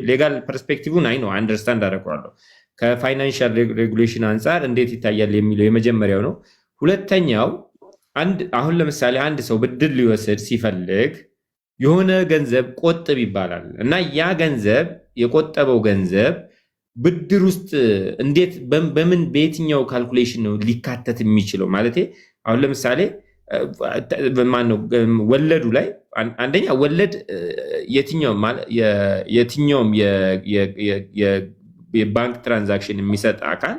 ሌጋል ፐርስፔክቲቭን አይ ነው አንደርስታንድ አደርገዋለሁ። ከፋይናንሻል ሬጉሌሽን አንጻር እንዴት ይታያል የሚለው የመጀመሪያው ነው። ሁለተኛው አሁን ለምሳሌ አንድ ሰው ብድር ሊወስድ ሲፈልግ የሆነ ገንዘብ ቆጥብ ይባላል እና ያ ገንዘብ የቆጠበው ገንዘብ ብድር ውስጥ እንዴት በምን በየትኛው ካልኩሌሽን ነው ሊካተት የሚችለው? ማለት አሁን ለምሳሌ ማነው ወለዱ ላይ አንደኛ ወለድ የትኛውም የባንክ ትራንዛክሽን የሚሰጥ አካል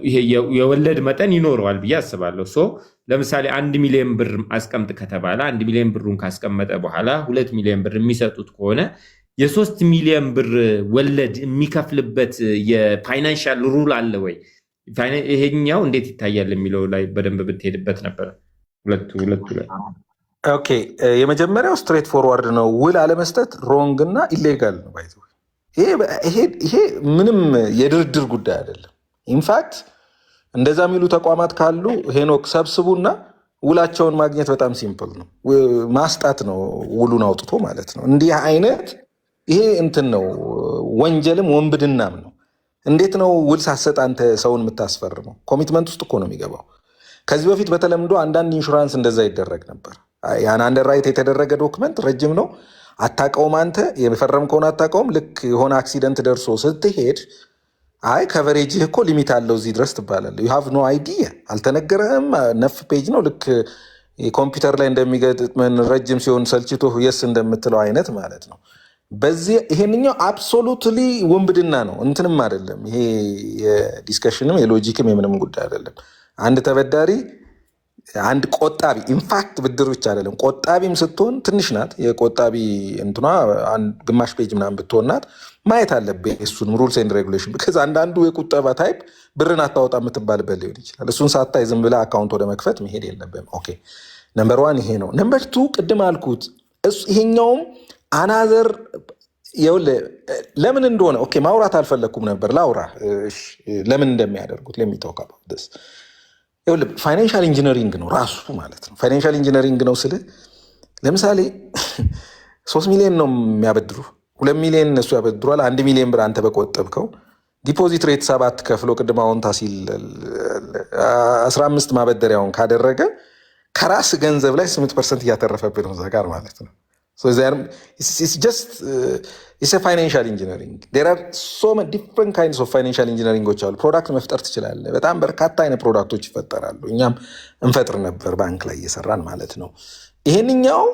ይሄ የወለድ መጠን ይኖረዋል ብዬ አስባለሁ። ለምሳሌ 1 ሚሊዮን ብር አስቀምጥ ከተባለ 1 ሚሊዮን ብሩን ካስቀመጠ በኋላ 2 ሚሊዮን ብር የሚሰጡት ከሆነ የ3 ሚሊዮን ብር ወለድ የሚከፍልበት የፋይናንሻል ሩል አለ ወይ? ይሄኛው እንዴት ይታያል የሚለው ላይ በደንብ ብትሄድበት ነበር። ሁለቱ ላይ ኦኬ። የመጀመሪያው ስትሬት ፎርዋርድ ነው። ውል አለመስጠት ሮንግ እና ኢሌጋል ነው። ይሄ ምንም የድርድር ጉዳይ አይደለም። ኢንፋክት እንደዛ የሚሉ ተቋማት ካሉ ሄኖክ ሰብስቡና ውላቸውን ማግኘት በጣም ሲምፕል ነው። ማስጣት ነው ውሉን አውጥቶ ማለት ነው። እንዲህ አይነት ይሄ እንትን ነው፣ ወንጀልም ወንብድናም ነው። እንዴት ነው ውል ሳሰጥ አንተ ሰውን የምታስፈርመው? ኮሚትመንት ውስጥ እኮ ነው የሚገባው። ከዚህ በፊት በተለምዶ አንዳንድ ኢንሹራንስ እንደዛ ይደረግ ነበር። ያን አንደርራይት የተደረገ ዶክመንት ረጅም ነው፣ አታውቀውም። አንተ የፈረምከውን አታውቀውም። ልክ የሆነ አክሲደንት ደርሶ ስትሄድ አይ ከቨሬጅህ እኮ ሊሚት አለው እዚህ ድረስ ትባላለህ። ዩ ሃቭ ኖ አይዲያ፣ አልተነገረህም። ነፍ ፔጅ ነው። ልክ ኮምፒውተር ላይ እንደሚገጥመን ረጅም ሲሆን ሰልችቶ የስ እንደምትለው አይነት ማለት ነው። በዚህ ይሄንኛው አብሶሉትሊ ውንብድና ነው፣ እንትንም አይደለም። ይሄ የዲስከሽንም የሎጂክም የምንም ጉዳይ አይደለም። አንድ ተበዳሪ አንድ ቆጣቢ ኢንፋክት ብድር ብቻ አይደለም ቆጣቢም ስትሆን ትንሽ ናት። የቆጣቢ እንትኗ ግማሽ ፔጅ ምናምን ብትሆናት ማየት አለብህ እሱንም ሩልስ ኤንድ ሬጉሌሽን። ከዛ አንዳንዱ የቁጠባ ታይፕ ብርን አታወጣ የምትባልበት ሊሆን ይችላል። እሱን ሳታይ ዝም ብለህ አካውንት ወደ መክፈት መሄድ የለብህም። ኦኬ ነምበር ዋን ይሄ ነው። ነምበር ቱ ቅድም አልኩት ይሄኛውም አናዘር ለምን እንደሆነ ኦኬ ማውራት አልፈለግኩም ነበር ላውራ። ለምን እንደሚያደርጉት ለሚታወቃበት ፋይናንሻል ኢንጂነሪንግ ነው ራሱ ማለት ነው። ፋይናንሻል ኢንጂነሪንግ ነው ስል ለምሳሌ 3 ሚሊዮን ነው የሚያበድሩ፣ 2 ሚሊዮን እነሱ ያበድሯል። 1 ሚሊዮን ብር አንተ በቆጠብከው ዲፖዚት ሬት 7 ከፍሎ ቅድም አሁን ታሲል 15 ማበደሪያውን ካደረገ ከራስ ገንዘብ ላይ 8% እያተረፈብህ ነው እዛ ጋር ማለት ነው። ፋይናንሻል ኢንጂነሪንግ ዴር አር ሶ መኒ ዲፍረንት ካይንድስ ኦፍ ፋይናንሻል ኢንጂነሪንጎች አሉ። ፕሮዳክት መፍጠር ትችላለህ። በጣም በርካታ አይነት ፕሮዳክቶች ይፈጠራሉ። እኛም እንፈጥር ነበር ባንክ ላይ እየሰራን ማለት ነው። ይሄንኛው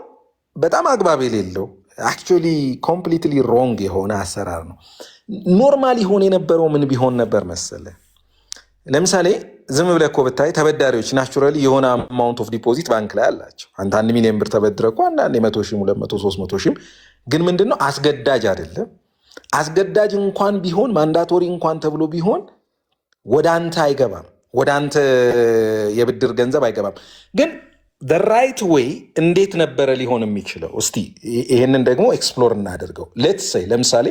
በጣም አግባብ የሌለው አክቹዋሊ ኮምፕሊትሊ ሮንግ የሆነ አሰራር ነው። ኖርማል ይሆን የነበረው ምን ቢሆን ነበር መሰለ? ለምሳሌ ዝም ብለህ እኮ ብታይ ተበዳሪዎች ናቹራሊ የሆነ አማውንት ኦፍ ዲፖዚት ባንክ ላይ አላቸው። አንተ 1 ሚሊዮን ብር ተበድረህ እኮ አንዳንዴ 100 ሺህ 200 300 ሺህ ግን ምንድነው አስገዳጅ አይደለም። አስገዳጅ እንኳን ቢሆን ማንዳቶሪ እንኳን ተብሎ ቢሆን ወደ አንተ አይገባም፣ ወደ አንተ የብድር ገንዘብ አይገባም። ግን the right way እንዴት ነበረ ሊሆን የሚችለው? እስቲ ይሄንን ደግሞ ኤክስፕሎር እናደርገው። ሌትስ ሴይ ለምሳሌ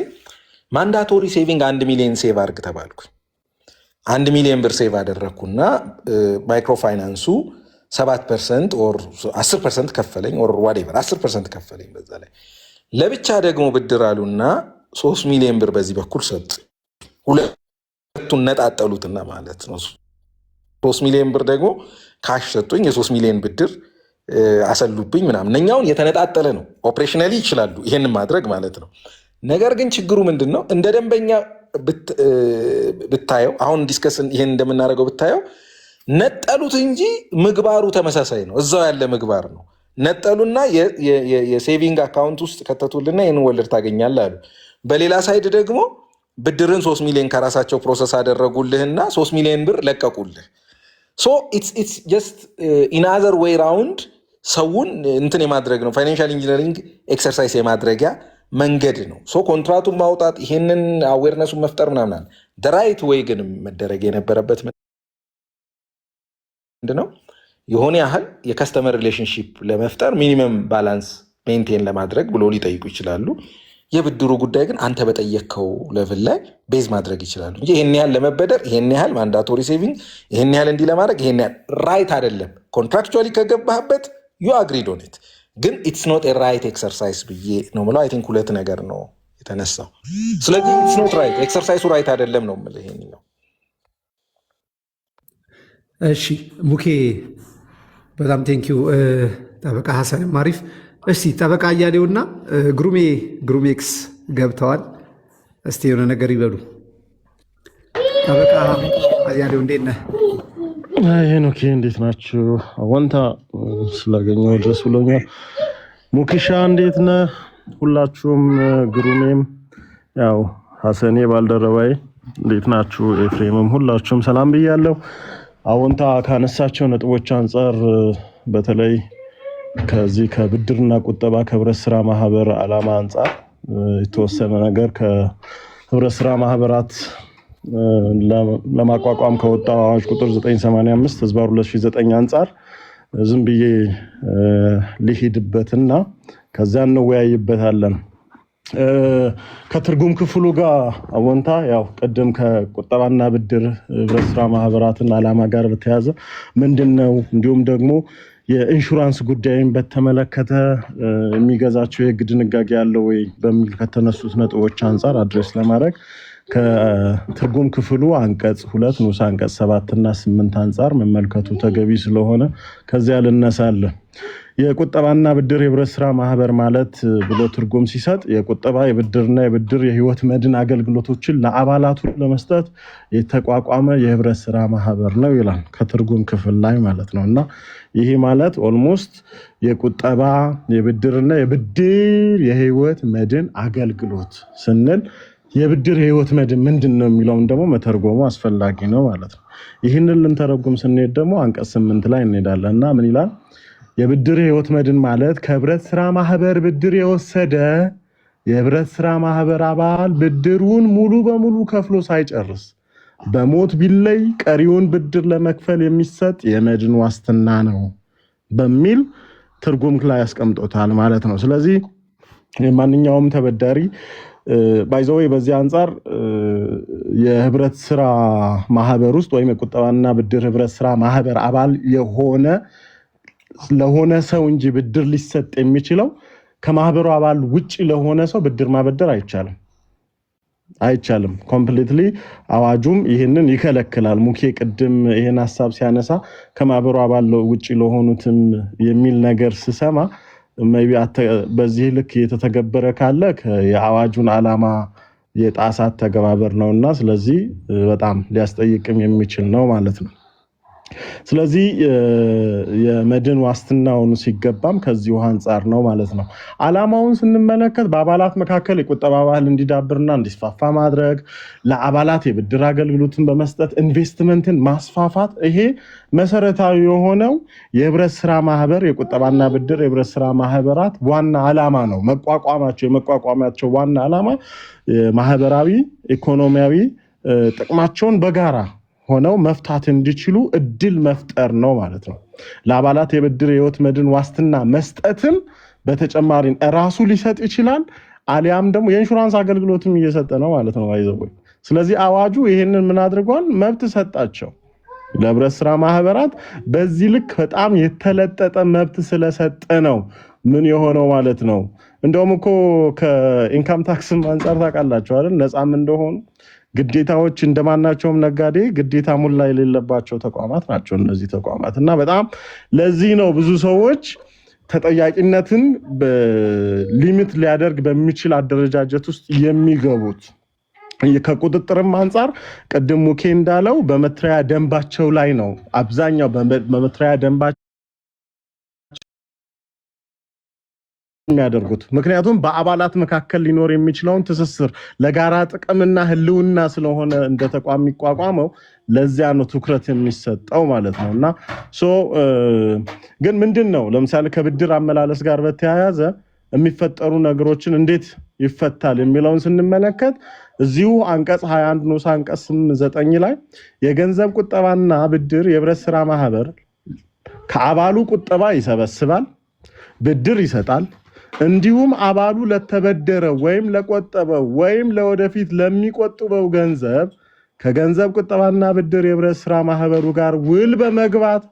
ማንዳቶሪ ሴቪንግ 1 ሚሊዮን ሴቭ አድርግ ተባልኩኝ። 1 ሚሊዮን ብር ሴቭ አደረግኩና ማይክሮ ፋይናንሱ 7% ኦር 10% ከፈለኝ ኦር ዋትኤቨር 10% ከፈለኝ። በዛ ላይ ለብቻ ደግሞ ብድር አሉና 3 ሚሊዮን ብር በዚህ በኩል ሰጡ። ሁለቱን ነጣጠሉትና ማለት ነው 3 ሚሊዮን ብር ደግሞ ካሽ ሰጡኝ፣ የ3 ሚሊዮን ብድር አሰሉብኝ ምናምን። እኛውን የተነጣጠለ ነው። ኦፕሬሽናሊ ይችላሉ ይሄን ማድረግ ማለት ነው። ነገር ግን ችግሩ ምንድን ነው? እንደ ደንበኛ ብታየው አሁን ዲስከስ ይሄን እንደምናደርገው ብታየው ነጠሉት እንጂ ምግባሩ ተመሳሳይ ነው። እዛው ያለ ምግባር ነው። ነጠሉና የሴቪንግ አካውንት ውስጥ ከተቱልና ይህን ወለድ ታገኛለህ አሉ። በሌላ ሳይድ ደግሞ ብድርን 3 ሚሊዮን ከራሳቸው ፕሮሰስ አደረጉልህና 3 ሚሊዮን ብር ለቀቁልህ። ሶ ኢትስ ጀስት ኢን አዘር ዌይ ራውንድ ሰውን እንትን የማድረግ ነው። ፋይናንሻል ኢንጂነሪንግ ኤክሰርሳይዝ የማድረጊያ መንገድ ነው። ሶ ኮንትራቱን ማውጣት ይሄንን አዌርነሱን መፍጠር ምናምን ራይት ወይ ግን መደረግ የነበረበት ምንድነው? የሆነ ያህል የከስተመር ሪሌሽንሺፕ ለመፍጠር ሚኒመም ባላንስ ሜንቴን ለማድረግ ብሎ ሊጠይቁ ይችላሉ። የብድሩ ጉዳይ ግን አንተ በጠየቅከው ሌቭል ላይ ቤዝ ማድረግ ይችላሉ እንጂ ይሄን ያህል ለመበደር ይሄን ያህል ማንዳቶሪ ሴቪንግ ይሄን ያህል እንዲህ ለማድረግ ይሄን ያህል ራይት አይደለም። ኮንትራክቹዋሊ ከገባህበት ዩ አግሪድ ኦን ኢት። ግን ኢትስ ኖት ራይት ኤክሰርሳይዝ ብዬ ነው የምለው። አይ ቲንክ ሁለት ነገር ነው የተነሳው። ስለዚህ ኢትስ ኖት ራይት ኤክሰርሳይሱ ራይት አይደለም ነው የምልህ። ይሄንኛው እሺ ሙኬ በጣም ቴንኪው። ጠበቃ ሀሰንም አሪፍ። እስቲ ጠበቃ አያሌውና ግሩሜክስ ገብተዋል። እስቲ የሆነ ነገር ይበሉ። ጠበቃ አያሌው እንዴት ነህ? ሄኖኬ እንዴት ናችሁ? አወንታ ስላገኘሁ ድረስ ብሎኛል። ሙክሻ እንዴት ነህ? ሁላችሁም ግሩሜም ያው ሀሰኔ ባልደረባይ እንዴት ናችሁ? ኤፍሬምም ሁላችሁም ሰላም ብያለሁ። አወንታ ካነሳቸው ነጥቦች አንጻር በተለይ ከዚህ ከብድርና ቁጠባ ከህብረት ስራ ማህበር ዓላማ አንጻር የተወሰነ ነገር ከህብረት ስራ ማህበራት ለማቋቋም ከወጣው አዋጅ ቁጥር 985/2009 አንጻር ዝም ብዬ ሊሄድበትና ከዛ እንወያይበታለን። ከትርጉም ክፍሉ ጋር አወንታ ያው ቀደም ከቁጠባና ብድር ህብረት ስራ ማህበራትን ዓላማ ጋር በተያያዘ ምንድነው እንዲሁም ደግሞ የኢንሹራንስ ጉዳይን በተመለከተ የሚገዛቸው የህግ ድንጋጌ ያለው ወይ በሚል ከተነሱት ነጥቦች አንጻር አድሬስ ለማድረግ ከትርጉም ክፍሉ አንቀጽ 2 ንዑስ አንቀጽ 7 እና 8 አንጻር መመልከቱ ተገቢ ስለሆነ ከዚያ ልነሳለን። የቁጠባና ብድር የህብረት ስራ ማህበር ማለት ብሎ ትርጉም ሲሰጥ የቁጠባ የብድርና የብድር የህይወት መድን አገልግሎቶችን ለአባላቱ ለመስጠት የተቋቋመ የህብረት ስራ ማህበር ነው ይላል ከትርጉም ክፍል ላይ ማለት ነውና ይሄ ማለት ኦልሞስት የቁጠባ የብድርና የብድር የህይወት መድን አገልግሎት ስንል የብድር የህይወት መድን ምንድነው የሚለውን ደግሞ መተርጎሙ አስፈላጊ ነው ማለት ነው። ይህንን ልንተረጉም ስንሄድ ደግሞ አንቀጽ 8 ላይ እንሄዳለንና ምን ይላል? የብድር የህይወት መድን ማለት ከህብረት ስራ ማህበር ብድር የወሰደ የህብረት ስራ ማህበር አባል ብድሩን ሙሉ በሙሉ ከፍሎ ሳይጨርስ በሞት ቢለይ ቀሪውን ብድር ለመክፈል የሚሰጥ የመድን ዋስትና ነው በሚል ትርጉም ላይ ያስቀምጦታል ማለት ነው። ስለዚህ ማንኛውም ተበዳሪ ባይዘዌ በዚህ አንጻር የህብረት ስራ ማህበር ውስጥ ወይም የቁጠባና ብድር ህብረት ስራ ማህበር አባል የሆነ ለሆነ ሰው እንጂ ብድር ሊሰጥ የሚችለው ከማህበሩ አባል ውጪ ለሆነ ሰው ብድር ማበደር አይቻልም። ኮምፕሊትሊ አዋጁም ይሄንን ይከለክላል። ሙኬ ቅድም ይሄን ሐሳብ ሲያነሳ ከማህበሩ አባል ውጪ ለሆኑትም የሚል ነገር ስሰማ ሜቢ በዚህ ልክ የተተገበረ ካለ የአዋጁን ዓላማ የጣሳት ተገባበር ነውና ስለዚህ በጣም ሊያስጠይቅም የሚችል ነው ማለት ነው። ስለዚህ የመድን ዋስትናውን ሲገባም ከዚሁ አንጻር ነው ማለት ነው። ዓላማውን ስንመለከት በአባላት መካከል የቁጠባ ባህል እንዲዳብርና እንዲስፋፋ ማድረግ፣ ለአባላት የብድር አገልግሎትን በመስጠት ኢንቨስትመንትን ማስፋፋት፣ ይሄ መሰረታዊ የሆነው የህብረት ስራ ማህበር የቁጠባና ብድር የህብረት ስራ ማህበራት ዋና ዓላማ ነው። የመቋቋማቸው ዋና ዓላማ ማህበራዊ ኢኮኖሚያዊ ጥቅማቸውን በጋራ ሆነው መፍታት እንዲችሉ እድል መፍጠር ነው ማለት ነው። ለአባላት የብድር የህይወት መድን ዋስትና መስጠትም በተጨማሪ ራሱ ሊሰጥ ይችላል፣ አሊያም ደግሞ የኢንሹራንስ አገልግሎትም እየሰጠ ነው ማለት ነው ባይዘው። ስለዚህ አዋጁ ይሄንን ምን አድርጓል? መብት ሰጣቸው ለህብረት ስራ ማህበራት። በዚህ ልክ በጣም የተለጠጠ መብት ስለሰጠ ነው ምን የሆነው ማለት ነው። እንደውም እኮ ከኢንካም ታክስም አንጻር ታውቃላችሁ አይደል? ነፃም እንደሆኑ ግዴታዎች እንደማናቸውም ነጋዴ ግዴታ ሙላ የሌለባቸው ተቋማት ናቸው እነዚህ ተቋማት። እና በጣም ለዚህ ነው ብዙ ሰዎች ተጠያቂነትን በሊሚት ሊያደርግ በሚችል አደረጃጀት ውስጥ የሚገቡት። ከቁጥጥርም አንጻር ቅድም ሙኬ እንዳለው በመትሪያ ደንባቸው ላይ ነው አብዛኛው በመትሪያ ደንባቸው የሚያደርጉት። ምክንያቱም በአባላት መካከል ሊኖር የሚችለውን ትስስር ለጋራ ጥቅምና ህልውና ስለሆነ እንደ ተቋም የሚቋቋመው ለዚያ ነው ትኩረት የሚሰጠው ማለት ነውና ግን ምንድነው ለምሳሌ ከብድር አመላለስ ጋር በተያያዘ የሚፈጠሩ ነገሮችን እንዴት ይፈታል የሚለውን ስንመለከት እዚሁ አንቀጽ 21 ንዑስ አንቀጽ 9 ላይ የገንዘብ ቁጠባና ብድር የህብረት ስራ ማህበር ከአባሉ ቁጠባ ይሰበስባል፣ ብድር ይሰጣል፣ እንዲሁም አባሉ ለተበደረው ወይም ለቆጠበው ወይም ለወደፊት ለሚቆጥበው ገንዘብ ከገንዘብ ቁጠባና ብድር የህብረት ስራ ማህበሩ ጋር ውል በመግባት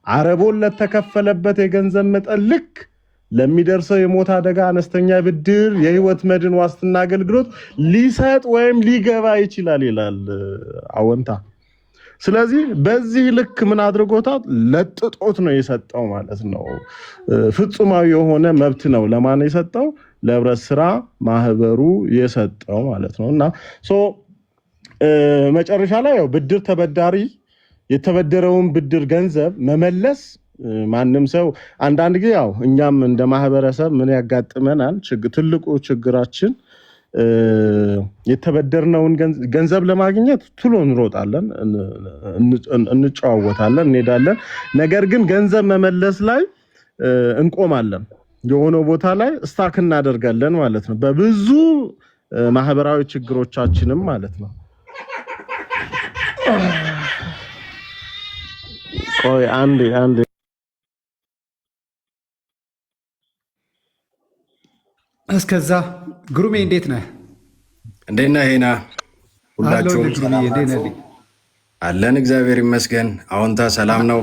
አረቦን ለተከፈለበት የገንዘብ መጠን ልክ ለሚደርሰው የሞት አደጋ አነስተኛ ብድር የህይወት መድን ዋስትና አገልግሎት ሊሰጥ ወይም ሊገባ ይችላል ይላል አወንታ። ስለዚህ በዚህ ልክ ምን አድርጎታል? ለጥጦት ነው የሰጠው ማለት ነው። ፍጹማዊ የሆነ መብት ነው ለማን የሰጠው? ለህብረት ስራ ማህበሩ የሰጠው ማለት ነው። እና መጨረሻ ላይ ያው ብድር ተበዳሪ የተበደረውን ብድር ገንዘብ መመለስ ማንም ሰው አንዳንድ ጊዜ ያው እኛም እንደ ማህበረሰብ ምን ያጋጥመናል? ትልቁ ችግራችን የተበደርነውን ገንዘብ ለማግኘት ቱሎ እንሮጣለን፣ እንጨዋወታለን፣ እንሄዳለን። ነገር ግን ገንዘብ መመለስ ላይ እንቆማለን። የሆነ ቦታ ላይ ስታክ እናደርጋለን ማለት ነው። በብዙ ማህበራዊ ችግሮቻችንም ማለት ነው። ቆይ አንዴ እስከዛ ግሩሜ እንዴት ነህ? እንዴት ነህ ሄና? ሁላችሁም አለን፣ እግዚአብሔር ይመስገን። አዎንታ ሰላም ነው?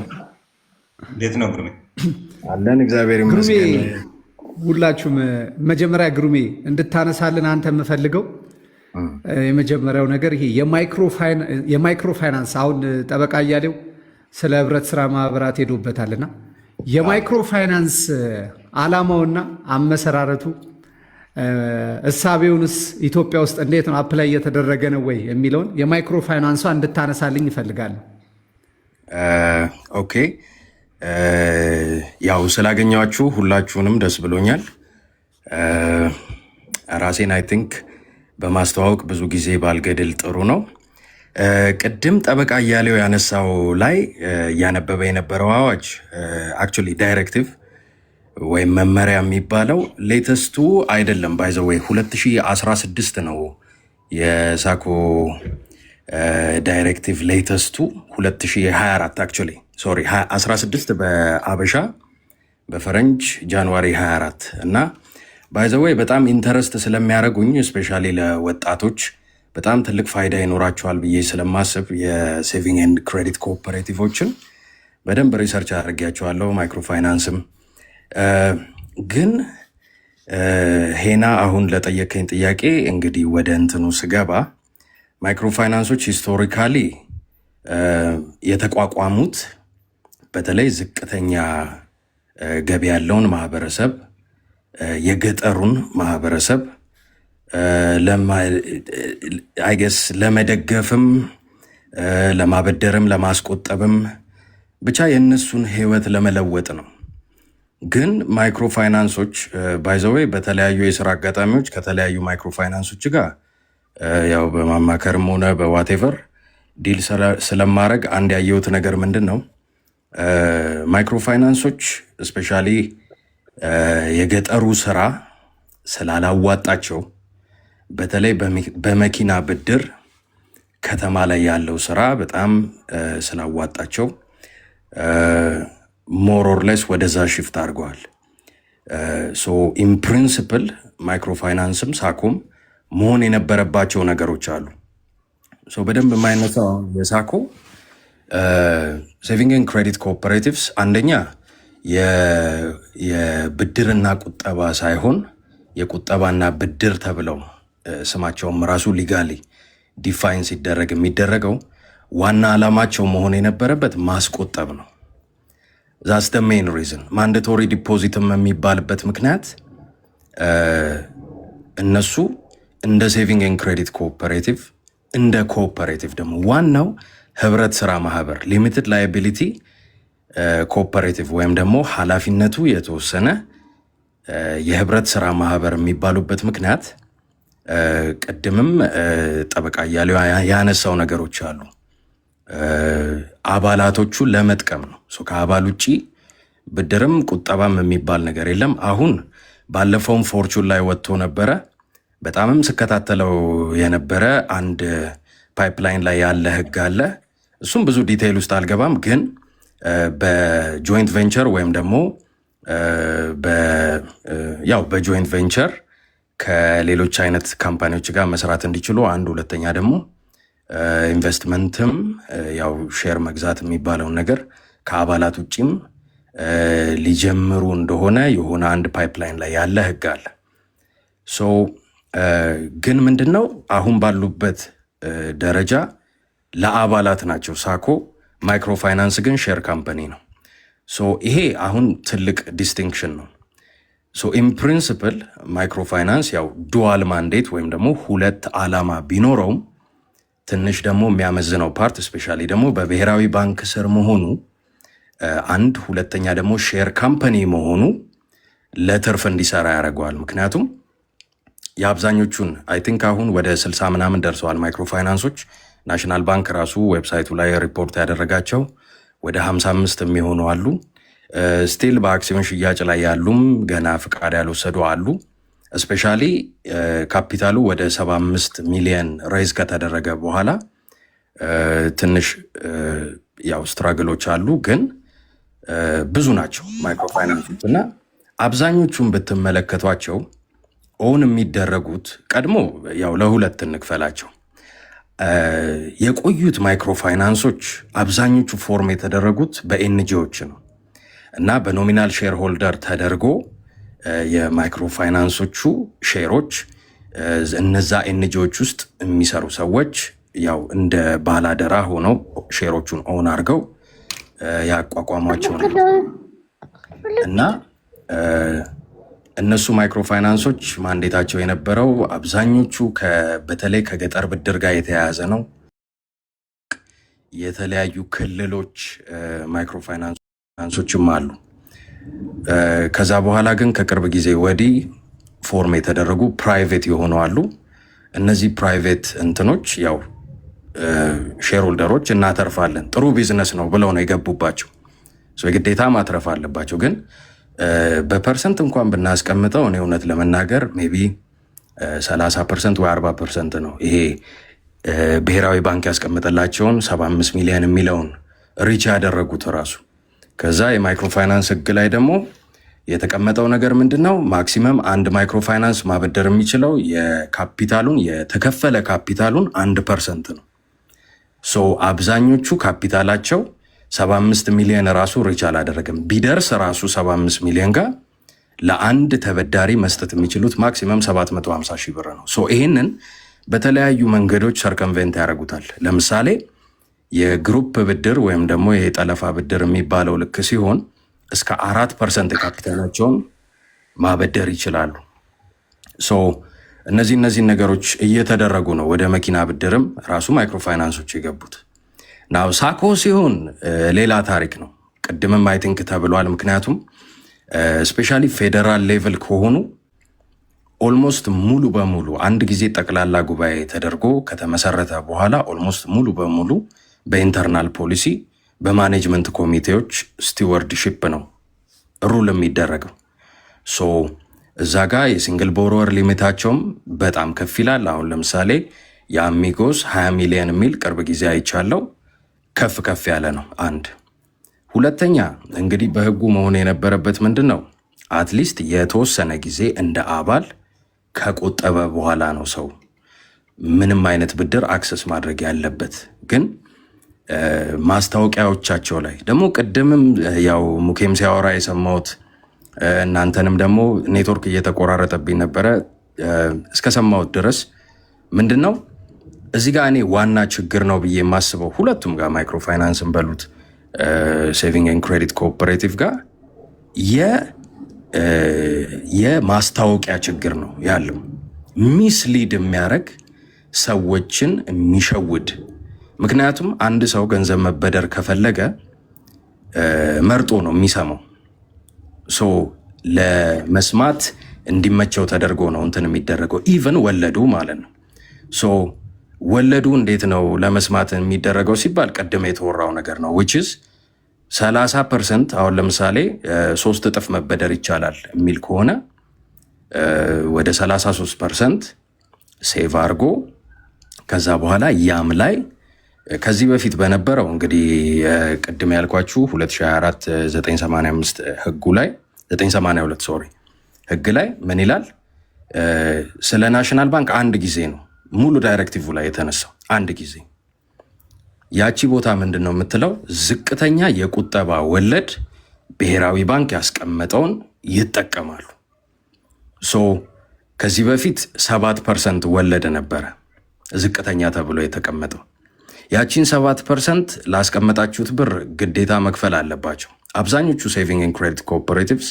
እንዴት ነው ግሩሜ? አለን፣ እግዚአብሔር ይመስገን። ሁላችሁም መጀመሪያ ግሩሜ እንድታነሳልን አንተ የምፈልገው የመጀመሪያው ነገር ይሄ የማይክሮ ፋይናንስ አሁን ጠበቃ እያሌው ስለ ህብረት ስራ ማህበራት ሄዶበታልና የማይክሮ ፋይናንስ ዓላማውና አመሰራረቱ እሳቤውንስ ኢትዮጵያ ውስጥ እንዴት ነው አፕላይ እየተደረገ ነው ወይ የሚለውን የማይክሮ ፋይናንሷ እንድታነሳልኝ ይፈልጋል። ኦኬ፣ ያው ስላገኛችሁ ሁላችሁንም ደስ ብሎኛል። ራሴን አይ ቲንክ በማስተዋወቅ ብዙ ጊዜ ባልገድል ጥሩ ነው። ቅድም ጠበቃ እያሌው ያነሳው ላይ እያነበበ የነበረው አዋጅ አክቹዋሊ ዳይሬክቲቭ ወይም መመሪያ የሚባለው ሌተስቱ አይደለም። ባይዘወይ 2016 ነው የሳኮ ዳይሬክቲቭ ሌተስቱ 2024 አክቹዋሊ ሶሪ 16 በአበሻ በፈረንጅ ጃንዋሪ 24 እና ባይዘወይ በጣም ኢንተረስት ስለሚያደርጉኝ ስፔሻሊ ለወጣቶች በጣም ትልቅ ፋይዳ ይኖራቸዋል ብዬ ስለማስብ የሴቪንግ ኤንድ ክሬዲት ኮኦፐሬቲቮችን በደንብ ሪሰርች አድርጌያቸዋለሁ። ማይክሮፋይናንስም ግን ሄና አሁን ለጠየቀኝ ጥያቄ እንግዲህ ወደ እንትኑ ስገባ ማይክሮፋይናንሶች ሂስቶሪካሊ የተቋቋሙት በተለይ ዝቅተኛ ገቢ ያለውን ማህበረሰብ የገጠሩን ማህበረሰብ አይገስ ለመደገፍም ለማበደርም ለማስቆጠብም ብቻ የእነሱን ህይወት ለመለወጥ ነው። ግን ማይክሮፋይናንሶች ባይዘዌይ በተለያዩ የስራ አጋጣሚዎች ከተለያዩ ማይክሮፋይናንሶች ጋር ያው በማማከርም ሆነ በዋቴቨር ዲል ስለማድረግ አንድ ያየሁት ነገር ምንድን ነው፣ ማይክሮፋይናንሶች እስፔሻሊ የገጠሩ ስራ ስላላዋጣቸው በተለይ በመኪና ብድር ከተማ ላይ ያለው ስራ በጣም ስላዋጣቸው ሞር ኦር ሌስ ወደዛ ሽፍት አድርገዋል። ሶ ኢን ፕሪንሲፕል ማይክሮፋይናንስም ሳኮም መሆን የነበረባቸው ነገሮች አሉ። ሶ በደንብ የማይነሳው የሳኮ ሴቪንግ ኤንድ ክሬዲት ኮኦፐሬቲቭስ አንደኛ የብድርና ቁጠባ ሳይሆን የቁጠባና ብድር ተብለው ስማቸውም ራሱ ሊጋሊ ዲፋይን ሲደረግ የሚደረገው ዋና ዓላማቸው መሆን የነበረበት ማስቆጠብ ነው። ዛስ ደ ሜን ሪዝን። ማንዴቶሪ ዲፖዚትም የሚባልበት ምክንያት እነሱ እንደ ሴቪንግ ኤንድ ክሬዲት ኮኦፐሬቲቭ እንደ ኮኦፐሬቲቭ ደግሞ ዋናው ህብረት ስራ ማህበር ሊሚትድ ላያቢሊቲ ኮኦፐሬቲቭ ወይም ደግሞ ኃላፊነቱ የተወሰነ የህብረት ስራ ማህበር የሚባሉበት ምክንያት ቅድምም ጠበቃ እያሌው ያነሳው ነገሮች አሉ። አባላቶቹ ለመጥቀም ነው። ከአባል ውጭ ብድርም ቁጠባም የሚባል ነገር የለም። አሁን ባለፈውም ፎርቹን ላይ ወጥቶ ነበረ። በጣምም ስከታተለው የነበረ አንድ ፓይፕላይን ላይ ያለ ህግ አለ። እሱም ብዙ ዲቴይል ውስጥ አልገባም፣ ግን በጆይንት ቬንቸር ወይም ደግሞ በጆይንት ቬንቸር ከሌሎች አይነት ካምፓኒዎች ጋር መስራት እንዲችሉ አንድ፣ ሁለተኛ ደግሞ ኢንቨስትመንትም ያው ሼር መግዛት የሚባለውን ነገር ከአባላት ውጭም ሊጀምሩ እንደሆነ የሆነ አንድ ፓይፕላይን ላይ ያለ ህግ አለ። ሶ ግን ምንድነው አሁን ባሉበት ደረጃ ለአባላት ናቸው ሳኮ፣ ማይክሮ ፋይናንስ ግን ሼር ካምፓኒ ነው። ሶ ይሄ አሁን ትልቅ ዲስቲንክሽን ነው። ሶ ኢን ፕሪንሲፕል ማይክሮ ፋይናንስ ያው ዱዋል ማንዴት ወይም ደግሞ ሁለት ዓላማ ቢኖረውም ትንሽ ደግሞ የሚያመዝነው ፓርት ስፔሻሊ ደግሞ በብሔራዊ ባንክ ስር መሆኑ አንድ፣ ሁለተኛ ደግሞ ሼር ካምፓኒ መሆኑ ለትርፍ እንዲሰራ ያደርገዋል። ምክንያቱም የአብዛኞቹን አይ ቲንክ አሁን ወደ 60 ምናምን ደርሰዋል ማይክሮ ፋይናንሶች። ናሽናል ባንክ ራሱ ዌብሳይቱ ላይ ሪፖርት ያደረጋቸው ወደ 55 የሚሆኑ አሉ። ስቲል በአክሲዮን ሽያጭ ላይ ያሉም ገና ፍቃድ ያልወሰዱ አሉ። እስፔሻሊ ካፒታሉ ወደ 75 ሚሊየን ሬይዝ ከተደረገ በኋላ ትንሽ ያው ስትራግሎች አሉ፣ ግን ብዙ ናቸው ማይክሮ ፋይናንሶች እና አብዛኞቹን ብትመለከቷቸው ኦን የሚደረጉት ቀድሞ ያው ለሁለት እንክፈላቸው። የቆዩት ማይክሮ ፋይናንሶች አብዛኞቹ ፎርም የተደረጉት በኤንጂዎች ነው እና በኖሚናል ሼር ሆልደር ተደርጎ የማይክሮ ፋይናንሶቹ ሼሮች እነዛ ኤንጂዎች ውስጥ የሚሰሩ ሰዎች ያው እንደ ባላደራ ሆነው ሼሮቹን ኦን አድርገው ያቋቋሟቸው ነው እና እነሱ ማይክሮ ፋይናንሶች ማንዴታቸው የነበረው አብዛኞቹ በተለይ ከገጠር ብድር ጋር የተያያዘ ነው። የተለያዩ ክልሎች ማይክሮ ፋይናንሶችም አሉ። ከዛ በኋላ ግን ከቅርብ ጊዜ ወዲህ ፎርም የተደረጉ ፕራይቬት የሆኑ አሉ። እነዚህ ፕራይቬት እንትኖች ያው ሼርሆልደሮች እናተርፋለን ጥሩ ቢዝነስ ነው ብለው ነው የገቡባቸው። የግዴታ ማትረፍ አለባቸው። ግን በፐርሰንት እንኳን ብናስቀምጠው እኔ እውነት ለመናገር ሜይ ቢ 30% ወይ 40% ነው ይሄ ብሔራዊ ባንክ ያስቀምጠላቸውን 75 ሚሊዮን የሚለውን ሪች ያደረጉት ራሱ። ከዛ የማይክሮ ፋይናንስ ህግ ላይ ደግሞ የተቀመጠው ነገር ምንድነው? ማክሲመም አንድ ማይክሮ ፋይናንስ ማበደር የሚችለው የካፒታሉን የተከፈለ ካፒታሉን 1% ነው። ሶ አብዛኞቹ ካፒታላቸው 75 ሚሊዮን ራሱ ሪች አላደረገም። ቢደርስ ራሱ 75 ሚሊዮን ጋር ለአንድ ተበዳሪ መስጠት የሚችሉት ማክሲመም 750 ሺህ ብር ነው። ሶ ይሄንን በተለያዩ መንገዶች ሰርከምቬንት ያደርጉታል። ለምሳሌ የግሩፕ ብድር ወይም ደግሞ የጠለፋ ብድር የሚባለው ልክ ሲሆን እስከ 4% ካፒታላቸውን ማበደር ይችላሉ። ሶ እነዚህ ነገሮች እየተደረጉ ነው። ወደ መኪና ብድርም ራሱ ማይክሮ ፋይናንሶች የገቡት ናው። ሳኮ ሲሆን ሌላ ታሪክ ነው። ቅድምም አይ ቲንክ ተብሏል። ምክንያቱም ስፔሻሊ ፌዴራል ሌቭል ከሆኑ ኦልሞስት ሙሉ በሙሉ አንድ ጊዜ ጠቅላላ ጉባኤ ተደርጎ ከተመሰረተ በኋላ ኦልሞስት ሙሉ በሙሉ በኢንተርናል ፖሊሲ በማኔጅመንት ኮሚቴዎች ስቲወርድሺፕ ነው ሩል የሚደረገው። ሶ እዛ ጋር የሲንግል ቦሮወር ሊሚታቸውም በጣም ከፍ ይላል። አሁን ለምሳሌ የአሚጎስ 20 ሚሊዮን የሚል ቅርብ ጊዜ አይቻለው። ከፍ ያለ ነው። አንድ ሁለተኛ እንግዲህ በህጉ መሆን የነበረበት ምንድን ነው? አትሊስት የተወሰነ ጊዜ እንደ አባል ከቆጠበ በኋላ ነው ሰው ምንም አይነት ብድር አክሰስ ማድረግ ያለበት። ግን ማስታወቂያዎቻቸው ላይ ደግሞ ቅድምም ያው ሙኬም ሲያወራ የሰማሁት እናንተንም ደግሞ ኔትወርክ እየተቆራረጠብኝ ነበረ እስከሰማሁት ድረስ ምንድን ነው እዚህ ጋር እኔ ዋና ችግር ነው ብዬ የማስበው ሁለቱም ጋር ማይክሮ ፋይናንስን በሉት ሴቪንግ ኤንድ ክሬዲት ኮኦፐሬቲቭ ጋር የማስታወቂያ ችግር ነው ያለው። ሚስሊድ የሚያደርግ ሰዎችን የሚሸውድ። ምክንያቱም አንድ ሰው ገንዘብ መበደር ከፈለገ መርጦ ነው የሚሰማው። ሶ ለመስማት እንዲመቸው ተደርጎ ነው እንትን የሚደረገው። ኢቨን ወለዱ ማለት ነው። ሶ ወለዱ እንዴት ነው ለመስማት የሚደረገው ሲባል ቅድም የተወራው ነገር ነው which is 30%። አሁን ለምሳሌ 3 እጥፍ መበደር ይቻላል የሚል ከሆነ ወደ 33% ሴቭ አድርጎ ከዛ በኋላ ያም ላይ ከዚህ በፊት በነበረው እንግዲህ ቅድም ያልኳችሁ 2024 985 ህጉ ላይ 982 ሶሪ ህግ ላይ ምን ይላል? ስለ ናሽናል ባንክ አንድ ጊዜ ነው ሙሉ ዳይሬክቲቭ ላይ የተነሳው አንድ ጊዜ። ያቺ ቦታ ምንድን ነው የምትለው? ዝቅተኛ የቁጠባ ወለድ ብሔራዊ ባንክ ያስቀመጠውን ይጠቀማሉ። ሶ ከዚህ በፊት 7% ወለድ ነበረ ዝቅተኛ ተብሎ የተቀመጠው። ያቺን 7% ላስቀመጣችሁት ብር ግዴታ መክፈል አለባቸው። አብዛኞቹ ሴቪንግ ኤንድ ክሬዲት ኮኦፐሬቲቭስ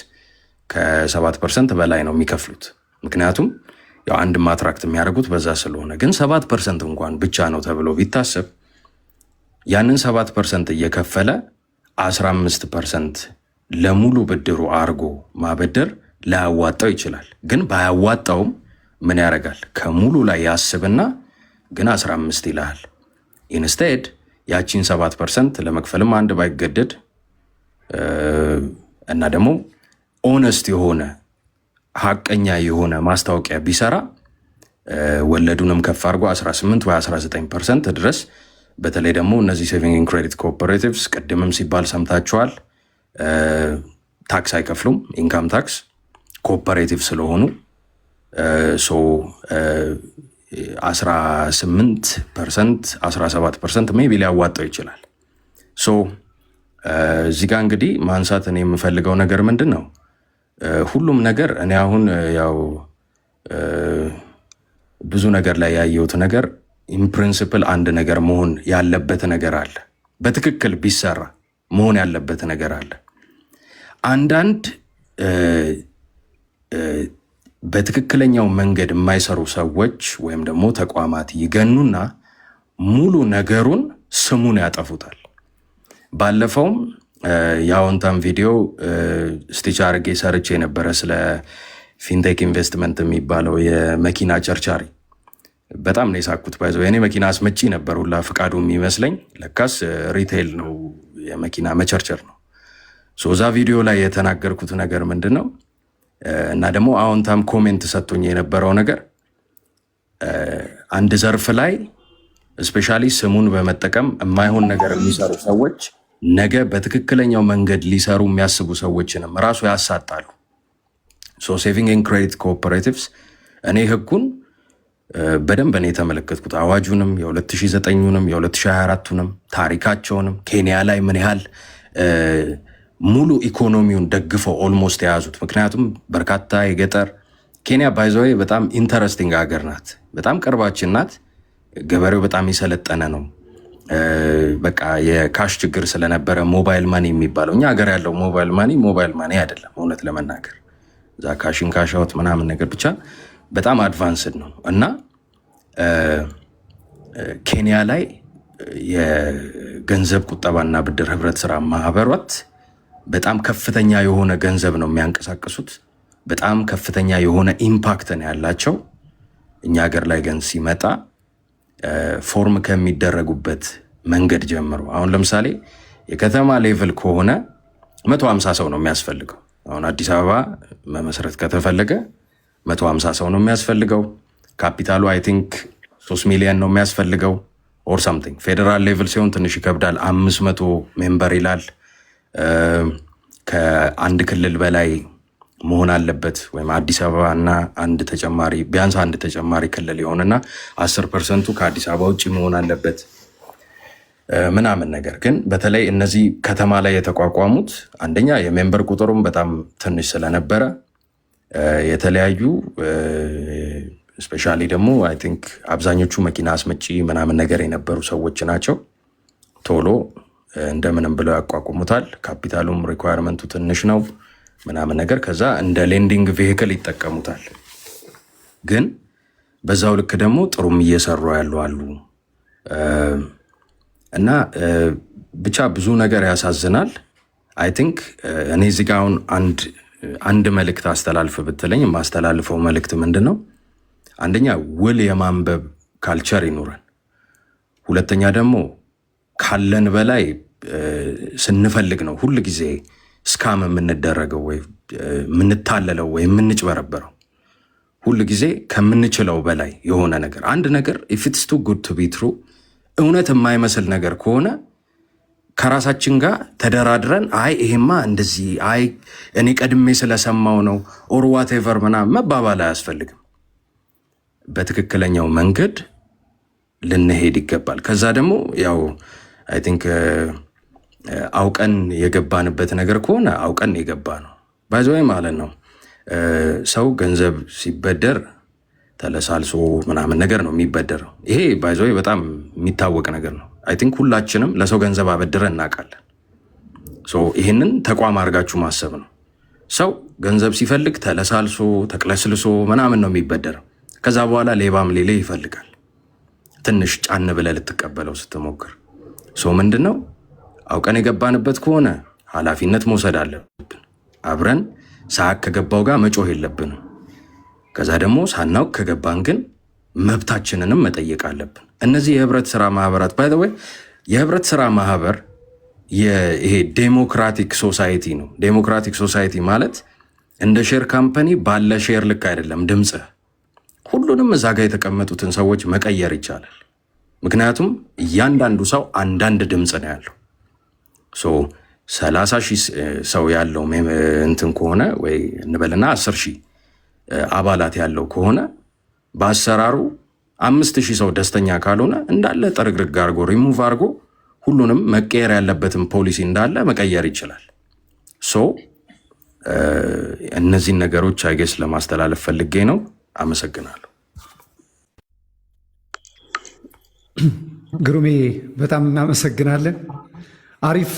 ከ7% በላይ ነው የሚከፍሉት። ምክንያቱም ያው አንድ ማትራክት የሚያደርጉት በዛ ስለሆነ። ግን 7% እንኳን ብቻ ነው ተብሎ ቢታሰብ ያንን 7% እየከፈለ 15% ለሙሉ ብድሩ አርጎ ማበደር ላያዋጣው ይችላል። ግን ባያዋጣውም ምን ያደርጋል? ከሙሉ ላይ ያስብና ግን 15 ይልሃል። ኢንስቴድ ያቺን 7% ለመክፈልም አንድ ባይገደድ እና ደግሞ ኦነስት የሆነ ሀቀኛ የሆነ ማስታወቂያ ቢሰራ ወለዱንም ከፍ አድርጎ 18 ወይ 19% ድረስ በተለይ ደግሞ እነዚህ ሴቪንግ ኤንድ ክሬዲት ኮኦፐሬቲቭስ ቅድምም ሲባል ሰምታችኋል፣ ታክስ አይከፍሉም፣ ኢንካም ታክስ ኮኦፐሬቲቭ ስለሆኑ 18% 17% ሜይ ቢ ሊያዋጣው ይችላል። እዚህ ጋ እንግዲህ ማንሳት እኔ የምፈልገው ነገር ምንድን ነው? ሁሉም ነገር እኔ አሁን ያው ብዙ ነገር ላይ ያየሁት ነገር ኢንፕሪንሲፕል አንድ ነገር መሆን ያለበት ነገር አለ። በትክክል ቢሰራ መሆን ያለበት ነገር አለ። አንዳንድ በትክክለኛው መንገድ የማይሰሩ ሰዎች ወይም ደግሞ ተቋማት ይገኑና ሙሉ ነገሩን ስሙን ያጠፉታል። ባለፈውም የአዎንታም ቪዲዮ ስቲች አድርጌ ሰርቼ የነበረ ስለ ፊንቴክ ኢንቨስትመንት የሚባለው የመኪና ቸርቻሪ በጣም ነው የሳኩት። ባይዘው የኔ መኪና አስመጪ ነበር ሁላ ፍቃዱ የሚመስለኝ፣ ለካስ ሪቴይል ነው የመኪና መቸርቸር ነው። እዛ ቪዲዮ ላይ የተናገርኩት ነገር ምንድን ነው እና ደግሞ አዎንታም ኮሜንት ሰጥቶኝ የነበረው ነገር አንድ ዘርፍ ላይ እስፔሻሊ ስሙን በመጠቀም የማይሆን ነገር የሚሰሩ ሰዎች ነገ በትክክለኛው መንገድ ሊሰሩ የሚያስቡ ሰዎችንም ራሱ ያሳጣሉ። ሴቪንግ ኤንድ ክሬዲት ኮኦፐሬቲቭስ እኔ ህጉን በደንብ እኔ የተመለከትኩት አዋጁንም የ2009ንም የ2024ንም ታሪካቸውንም ኬንያ ላይ ምን ያህል ሙሉ ኢኮኖሚውን ደግፈው ኦልሞስት የያዙት። ምክንያቱም በርካታ የገጠር ኬንያ ባይዘዌ በጣም ኢንተረስቲንግ ሀገር ናት፣ በጣም ቅርባችን ናት። ገበሬው በጣም የሰለጠነ ነው። በቃ የካሽ ችግር ስለነበረ ሞባይል ማኒ የሚባለው እኛ ሀገር ያለው ሞባይል ማኒ አይደለም እውነት ለመናገር እዛ ካሽን ካሻውት ምናምን ነገር ብቻ በጣም አድቫንስድ ነው። እና ኬንያ ላይ የገንዘብ ቁጠባና ብድር ህብረት ስራ ማህበራት በጣም ከፍተኛ የሆነ ገንዘብ ነው የሚያንቀሳቅሱት። በጣም ከፍተኛ የሆነ ኢምፓክት ነው ያላቸው። እኛ ሀገር ላይ ግን ሲመጣ ፎርም ከሚደረጉበት መንገድ ጀምሮ አሁን ለምሳሌ የከተማ ሌቭል ከሆነ 150 ሰው ነው የሚያስፈልገው። አሁን አዲስ አበባ መመስረት ከተፈለገ 150 ሰው ነው የሚያስፈልገው። ካፒታሉ አይ ቲንክ 3 ሚሊዮን ነው የሚያስፈልገው ኦር ሳምቲንግ። ፌዴራል ሌቭል ሲሆን ትንሽ ይከብዳል፣ 500 ሜምበር ይላል። ከአንድ ክልል በላይ መሆን አለበት ወይም አዲስ አበባ እና ቢያንስ አንድ ተጨማሪ ክልል ይሆንና 10% ከአዲስ አበባ ውጭ መሆን አለበት ምናምን ነገር። ግን በተለይ እነዚህ ከተማ ላይ የተቋቋሙት አንደኛ የሜምበር ቁጥሩም በጣም ትንሽ ስለነበረ የተለያዩ ስፔሻሊ ደግሞ አይ ቲንክ አብዛኞቹ መኪና አስመጪ ምናምን ነገር የነበሩ ሰዎች ናቸው። ቶሎ እንደምንም ብለው ያቋቁሙታል። ካፒታሉም ሪኳየርመንቱ ትንሽ ነው ምናምን ነገር። ከዛ እንደ ሌንዲንግ ቬሂክል ይጠቀሙታል። ግን በዛው ልክ ደግሞ ጥሩም እየሰሩ ያሉ አሉ እና ብቻ ብዙ ነገር ያሳዝናል። አይ ቲንክ እኔ እዚህ ጋ አሁን አንድ መልእክት አስተላልፍ ብትለኝ የማስተላልፈው መልእክት ምንድን ነው? አንደኛ ውል የማንበብ ካልቸር ይኑረን። ሁለተኛ ደግሞ ካለን በላይ ስንፈልግ ነው ሁል ጊዜ ስካም የምንደረገው ወይ የምንታለለው ወይ የምንጭበረበረው። ሁል ጊዜ ከምንችለው በላይ የሆነ ነገር አንድ ነገር if it's too good to be true እውነት የማይመስል ነገር ከሆነ ከራሳችን ጋር ተደራድረን አይ ይሄማ እንደዚህ አይ እኔ ቀድሜ ስለሰማው ነው ኦር ዋቴቨር ምናምን መባባል አያስፈልግም። በትክክለኛው መንገድ ልንሄድ ይገባል። ከዛ ደግሞ ያው አይ ቲንክ አውቀን የገባንበት ነገር ከሆነ አውቀን የገባ ነው ባይዘው ማለት ነው። ሰው ገንዘብ ሲበደር ተለሳልሶ ምናምን ነገር ነው የሚበደረው። ይሄ ባይዘው በጣም የሚታወቅ ነገር ነው። አይ ቲንክ ሁላችንም ለሰው ገንዘብ አበድረን እናውቃለን። ይህንን ተቋም አድርጋችሁ ማሰብ ነው። ሰው ገንዘብ ሲፈልግ ተለሳልሶ ተቅለስልሶ ምናምን ነው የሚበደረው። ከዛ በኋላ ሌባም ሌሌ ይፈልጋል ትንሽ ጫን ብለህ ልትቀበለው ስትሞክር። ምንድነው አውቀን የገባንበት ከሆነ ኃላፊነት መውሰድ አለብን። አብረን ሳቅ ከገባው ጋር መጮህ የለብንም። ከዛ ደግሞ ሳናውቅ ከገባን ግን መብታችንንም መጠየቅ አለብን። እነዚህ የህብረት ስራ ማህበራት ባይ ዘ ወይ የህብረት ስራ ማህበር ይሄ ዴሞክራቲክ ሶሳይቲ ነው። ዴሞክራቲክ ሶሳይቲ ማለት እንደ ሼር ካምፓኒ ባለ ሼር ልክ አይደለም ድምፅህ። ሁሉንም እዛ ጋር የተቀመጡትን ሰዎች መቀየር ይቻላል። ምክንያቱም እያንዳንዱ ሰው አንዳንድ ድምፅ ነው ያለው። 30,000 ሰው ያለው እንትን ከሆነ ወይ እንበልና 10,000 አባላት ያለው ከሆነ በአሰራሩ 5,000 ሰው ደስተኛ ካልሆነ እንዳለ ጥርግርግ አድርጎ ሪሙቭ አድርጎ ሁሉንም መቀየር ያለበትን ፖሊሲ እንዳለ መቀየር ይችላል። እነዚህን ነገሮች አይገስ ለማስተላለፍ ፈልጌ ነው። አመሰግናለሁ። ግሩሜ በጣም እናመሰግናለን። አሪፍ